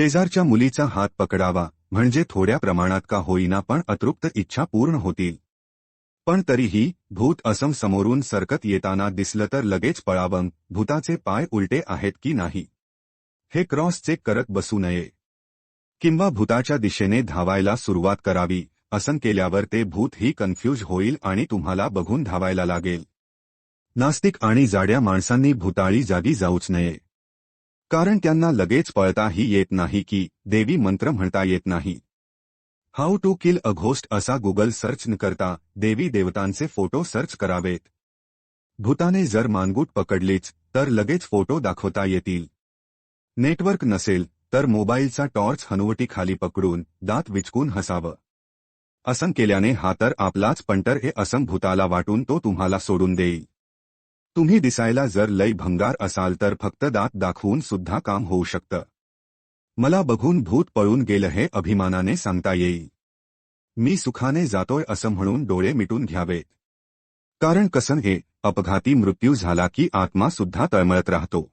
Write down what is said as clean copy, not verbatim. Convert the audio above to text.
शेजारच्या मुलीचा हात पकडावा म्हणजे थोड्या प्रमाणात का होईना पण अतृप्त इच्छा पूर्ण होतील. पण तरीही भूत असम समोरून सरकत येताना दिसलं तर लगेच पळावं. भूताचे पाय उलटे आहेत की नाही हे क्रॉस चेक करत बसू नये. किंवा भूताच्या दिशेने धावायला सुरुवात करावी. असं केल्यावर ते भूत ही कन्फ्यूज होईल आणि तुम्हाला बघून धावायला लागेल. नास्तिक आणि जाड्या माणसांनी भूताळी जागी जाऊच नये. कारण त्यांना लगेच पळताही येत नाही की देवी मंत्र म्हणता येत नाही. How to kill a ghost असा गुगल सर्च न करता देवी देवतांचे फोटो सर्च करावेत. भूताने जर मानगूट पकडलीच तर लगेच फोटो दाखवता येतील. नेटवर्क नसेल तर मोबाईलचा टॉर्च हनुवटीखाली पकडून दात विचकून हसावं. असं केल्याने हा तर आपलाच पंटर हे असं भूताला वाटून तो तुम्हाला सोडून देईल. तुम्ही दिसायला जर लय भंगार असाल तर फक्त दात दाखवून सुद्धा काम होऊ शकतं. मला बघून भूत पळून गेलं हे अभिमानाने सांगता येईल. मी सुखाने जातोय असं म्हणून डोळे मिटून घ्यावेत. कारण कसं हे अपघाती मृत्यू झाला की आत्मा सुद्धा तळमळत राहतो.